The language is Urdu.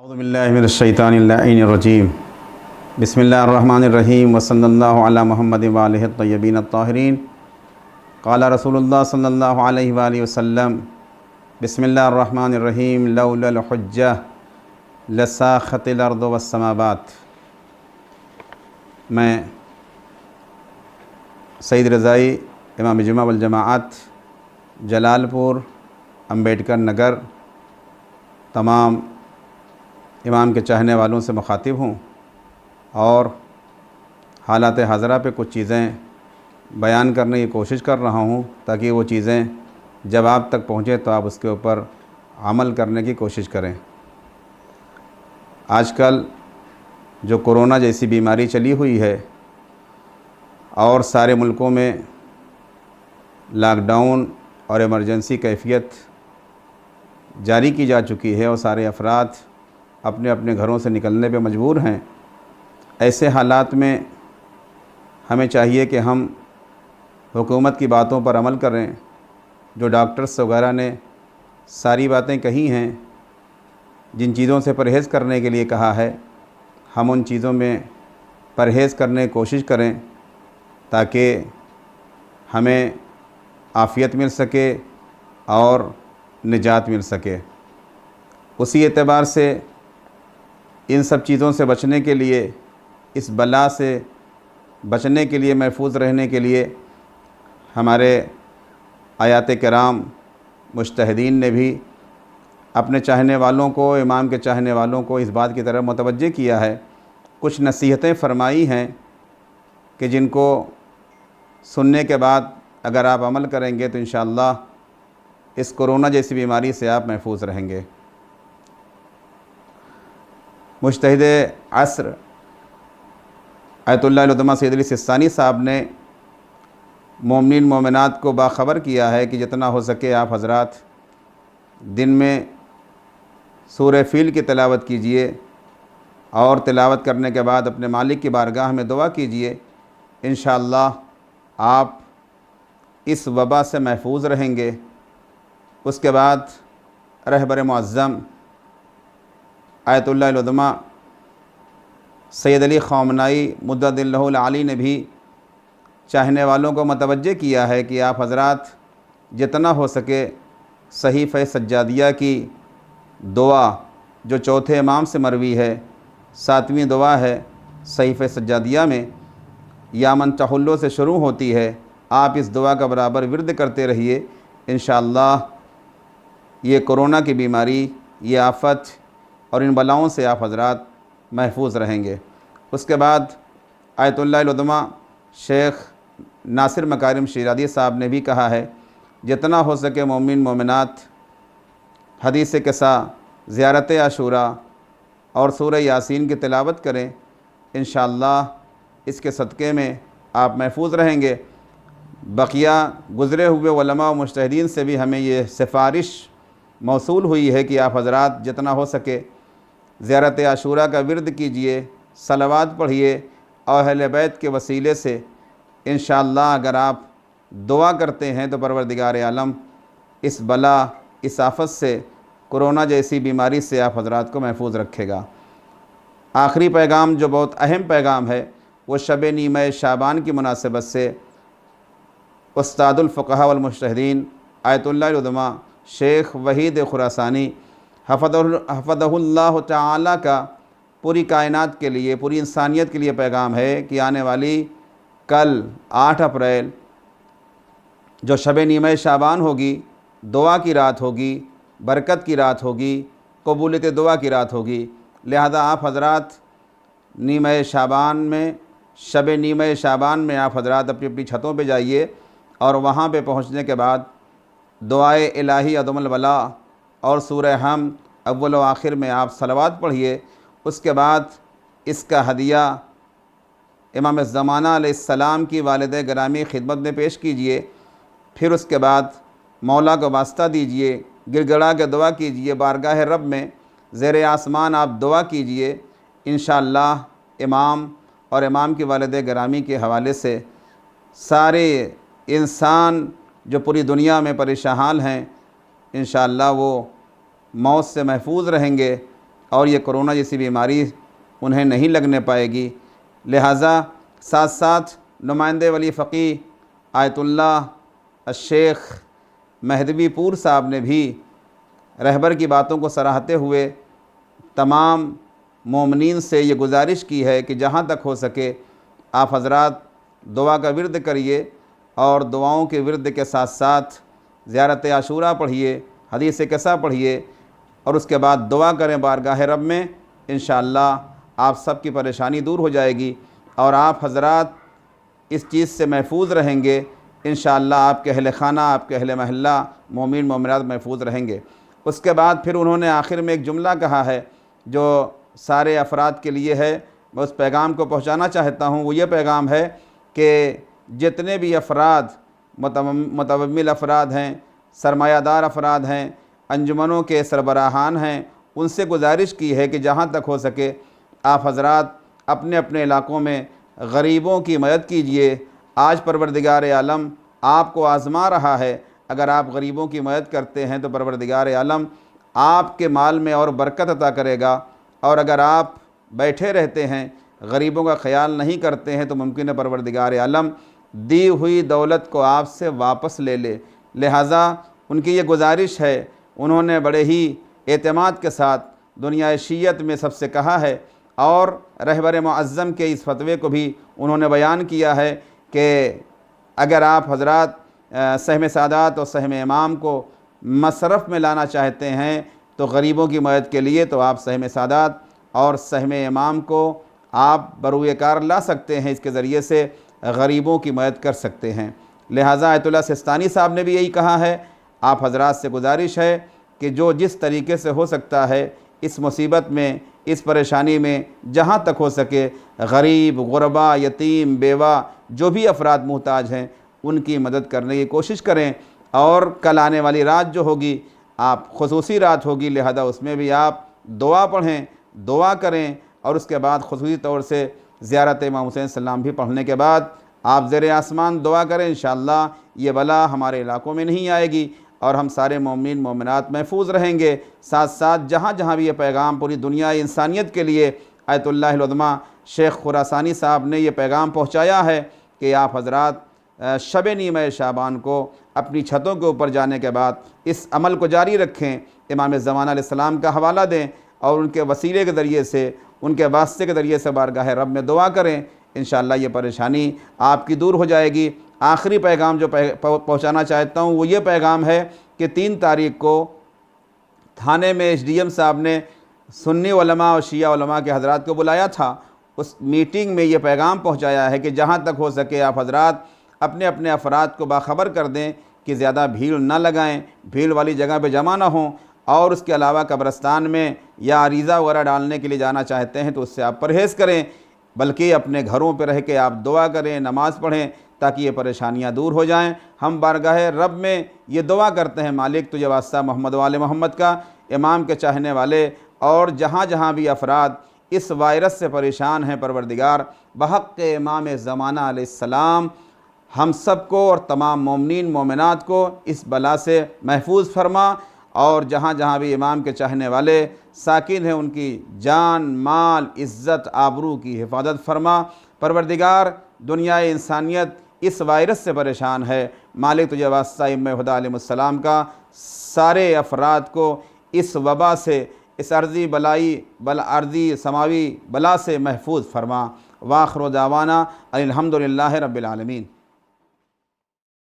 اعوذ باللہ من الشیطان اللعین الرجیم بسم اللہ الرحمن الرحیم وصلی اللہ علی محمد وآلہ الطیبین الطاہرین قال رسول اللہ صلی اللہ علیہ وآلہ وسلم بسم اللہ الرحمن الرحیم لولا الحجہ لساخت الارض والسماوات۔ میں سید رضائی امام جمعہ والجماعت جلال پور امبیڈکر نگر تمام امام کے چاہنے والوں سے مخاطب ہوں اور حالات حاضرہ پہ کچھ چیزیں بیان کرنے کی کوشش کر رہا ہوں تاکہ وہ چیزیں جب آپ تک پہنچے تو آپ اس کے اوپر عمل کرنے کی کوشش کریں۔ آج کل جو کورونا جیسی بیماری چلی ہوئی ہے اور سارے ملکوں میں لاک ڈاؤن اور ایمرجنسی کیفیت جاری کی جا چکی ہے اور سارے افراد اپنے اپنے گھروں سے نکلنے پہ مجبور ہیں، ایسے حالات میں ہمیں چاہیے کہ ہم حکومت کی باتوں پر عمل کریں۔ جو ڈاکٹرس وغیرہ نے ساری باتیں کہی ہیں، جن چیزوں سے پرہیز کرنے کے لیے کہا ہے، ہم ان چیزوں میں پرہیز کرنے کی کوشش کریں تاکہ ہمیں عافیت مل سکے اور نجات مل سکے۔ اسی اعتبار سے ان سب چیزوں سے بچنے کے لیے، اس بلا سے بچنے کے لیے، محفوظ رہنے کے لیے ہمارے آیات کرام مجتہدین نے بھی اپنے چاہنے والوں کو، امام کے چاہنے والوں کو اس بات کی طرف متوجہ کیا ہے۔ کچھ نصیحتیں فرمائی ہیں کہ جن کو سننے کے بعد اگر آپ عمل کریں گے تو انشاءاللہ اس کورونا جیسی بیماری سے آپ محفوظ رہیں گے۔ مجتہد عصر آیت اللہ العظمہ سید علی سستانی صاحب نے مومنین مومنات کو باخبر کیا ہے کہ جتنا ہو سکے آپ حضرات دن میں سورہ فیل کی تلاوت کیجئے اور تلاوت کرنے کے بعد اپنے مالک کی بارگاہ میں دعا کیجئے، انشاءاللہ آپ اس وبا سے محفوظ رہیں گے۔ اس کے بعد رہبر معظم آیت اللہ العظمہ سید علی خامنائی مدد اللہ العالی نے بھی چاہنے والوں کو متوجہ کیا ہے کہ آپ حضرات جتنا ہو سکے صحیفہ سجادیہ کی دعا جو چوتھے امام سے مروی ہے، 7ویں دعا ہے صحیفہ سجادیہ میں، یا من تحلو سے شروع ہوتی ہے، آپ اس دعا کا برابر ورد کرتے رہیے، انشاءاللہ یہ کورونا کی بیماری، یہ آفت اور ان بلاؤں سے آپ حضرات محفوظ رہیں گے۔ اس کے بعد آیت اللہ العظمہ شیخ ناصر مکارم شیرازی صاحب نے بھی کہا ہے جتنا ہو سکے مومن مومنات حدیث قصہ، زیارت عاشوراء اور سورہ یاسین کی تلاوت کریں، انشاءاللہ اس کے صدقے میں آپ محفوظ رہیں گے۔ بقیہ گزرے ہوئے علماء و مجتہدین سے بھی ہمیں یہ سفارش موصول ہوئی ہے کہ آپ حضرات جتنا ہو سکے زیارت عاشوراء کا ورد کیجئے، صلوات پڑھیے اور اہل بیت کے وسیلے سے انشاءاللہ اگر آپ دعا کرتے ہیں تو پروردگار عالم اس بلا، اس آفت سے، کورونا جیسی بیماری سے آپ حضرات کو محفوظ رکھے گا۔ آخری پیغام جو بہت اہم پیغام ہے وہ شب نیمہ شعبان کی مناسبت سے استاد الفقہاء والمجتہدین آیت اللہ العظمہ شیخ وحید خراسانی حفظہ اللہ تعالی کا پوری کائنات کے لیے، پوری انسانیت کے لیے پیغام ہے کہ آنے والی کل 8 اپریل جو شب نیمہ شعبان ہوگی، دعا کی رات ہوگی، برکت کی رات ہوگی، قبولیت دعا کی رات ہوگی، لہذا آپ حضرات نیمہ شعبان میں، شب نیمہ شعبان میں آپ حضرات اپنی اپنی چھتوں پہ جائیے اور وہاں پہ پہنچنے کے بعد دعائے الہی عدم البلا اور سورہ حمد اول و آخر میں آپ صلوات پڑھیے۔ اس کے بعد اس کا ہدیہ امام زمانہ علیہ السلام کی والدہ گرامی خدمت میں پیش کیجئے، پھر اس کے بعد مولا کو واسطہ دیجئے، گر گڑا کے دعا کیجئے، بارگاہ رب میں زیر آسمان آپ دعا کیجئے، انشاءاللہ امام اور امام کی والدہ گرامی کے حوالے سے سارے انسان جو پوری دنیا میں پریشان ہیں انشاءاللہ وہ موت سے محفوظ رہیں گے۔ اور یہ کرونا جیسی بیماری انہیں نہیں لگنے پائے گی۔ لہٰذا ساتھ ساتھ نمائندے ولی فقیہ آیت اللہ الشیخ مہدوی پور صاحب نے بھی رہبر کی باتوں کو سراہتے ہوئے تمام مومنین سے یہ گزارش کی ہے کہ جہاں تک ہو سکے آپ حضرات دعا کا ورد کریے، اور دعاؤں کے ورد کے ساتھ ساتھ زیارت عاشوراء پڑھیے، حدیث قصہ پڑھیے، اور اس کے بعد دعا کریں بارگاہ رب میں۔ انشاءاللہ آپ سب کی پریشانی دور ہو جائے گی اور آپ حضرات اس چیز سے محفوظ رہیں گے۔ انشاءاللہ آپ کے اہل خانہ، آپ کے اہل محلہ، مومن مومنات محفوظ رہیں گے۔ اس کے بعد پھر انہوں نے آخر میں ایک جملہ کہا ہے جو سارے افراد کے لیے ہے، میں اس پیغام کو پہنچانا چاہتا ہوں۔ وہ یہ پیغام ہے کہ جتنے بھی افراد متومل افراد ہیں، سرمایہ دار افراد ہیں، انجمنوں کے سربراہان ہیں، ان سے گزارش کی ہے کہ جہاں تک ہو سکے آپ حضرات اپنے اپنے علاقوں میں غریبوں کی مدد کیجئے۔ آج پروردگار عالم آپ کو آزما رہا ہے۔ اگر آپ غریبوں کی مدد کرتے ہیں تو پروردگار عالم آپ کے مال میں اور برکت عطا کرے گا، اور اگر آپ بیٹھے رہتے ہیں، غریبوں کا خیال نہیں کرتے ہیں، تو ممکن ہے پروردگار عالم دی ہوئی دولت کو آپ سے واپس لے لے۔ لہٰذا ان کی یہ گزارش ہے، انہوں نے بڑے ہی اعتماد کے ساتھ دنیا شیعت میں سب سے کہا ہے، اور رہبر معظم کے اس فتوے کو بھی انہوں نے بیان کیا ہے کہ اگر آپ حضرات سہم سادات اور سہم امام کو مصرف میں لانا چاہتے ہیں تو غریبوں کی مدد کے لیے، تو آپ سہم سادات اور سہم امام کو آپ بروئے کار لا سکتے ہیں، اس کے ذریعے سے غریبوں کی مدد کر سکتے ہیں۔ لہٰذا آیت اللہ سستانی صاحب نے بھی یہی کہا ہے۔ آپ حضرات سے گزارش ہے کہ جو جس طریقے سے ہو سکتا ہے اس مصیبت میں، اس پریشانی میں جہاں تک ہو سکے غریب، غربا، یتیم، بیوہ، جو بھی افراد محتاج ہیں ان کی مدد کرنے کی کوشش کریں۔ اور کل آنے والی رات جو ہوگی آپ خصوصی رات ہوگی، لہذا اس میں بھی آپ دعا پڑھیں، دعا کریں، اور اس کے بعد خصوصی طور سے زیارت امام حسین السلام بھی پڑھنے کے بعد آپ زیر آسمان دعا کریں۔ انشاءاللہ یہ بلا ہمارے علاقوں میں نہیں آئے گی اور ہم سارے مومنین مومنات محفوظ رہیں گے۔ ساتھ ساتھ جہاں جہاں بھی یہ پیغام پوری دنیا انسانیت کے لیے آیت اللہ العظمیٰ شیخ خراسانی صاحب نے یہ پیغام پہنچایا ہے کہ آپ حضرات شب نیمہ شعبان کو اپنی چھتوں کے اوپر جانے کے بعد اس عمل کو جاری رکھیں، امام زمانہ علیہ السلام کا حوالہ دیں، اور ان کے وسیلے کے ذریعے سے، ان کے واسطے کے ذریعے سے بارگاہ رب میں دعا کریں۔ انشاءاللہ یہ پریشانی آپ کی دور ہو جائے گی۔ آخری پیغام جو پہنچانا چاہتا ہوں وہ یہ پیغام ہے کہ 3 تاریخ کو تھانے میں ایس ڈی ایم صاحب نے سنی علماء اور شیعہ علماء کے حضرات کو بلایا تھا۔ اس میٹنگ میں یہ پیغام پہنچایا ہے کہ جہاں تک ہو سکے آپ حضرات اپنے اپنے افراد کو باخبر کر دیں کہ زیادہ بھیڑ نہ لگائیں، بھیڑ والی جگہ پہ جمع نہ ہوں، اور اس کے علاوہ قبرستان میں یا عریضہ وغیرہ ڈالنے کے لیے جانا چاہتے ہیں تو اس سے آپ پرہیز کریں، بلکہ اپنے گھروں پہ رہ کے آپ دعا کریں، نماز پڑھیں، تاکہ یہ پریشانیاں دور ہو جائیں۔ ہم بارگاہ رب میں یہ دعا کرتے ہیں، مالک تجھے واسطہ محمد وآل محمد کا، امام کے چاہنے والے، اور جہاں جہاں بھی افراد اس وائرس سے پریشان ہیں، پروردگار بحق امام زمانہ علیہ السلام ہم سب کو اور تمام مومنین مومنات کو اس بلا سے محفوظ فرما، اور جہاں جہاں بھی امام کے چاہنے والے ساکن ہیں ان کی جان، مال، عزت، آبرو کی حفاظت فرما۔ پروردگار دنیا انسانیت اس وائرس سے پریشان ہے، مالک تجھے واسطہ ائمہ ہدیٰ علیہ السلام کا سارے افراد کو اس وبا سے، اس عرضی سماوی بلا سے محفوظ فرما۔ وآخر دعوانا الحمدللہ رب العالمین۔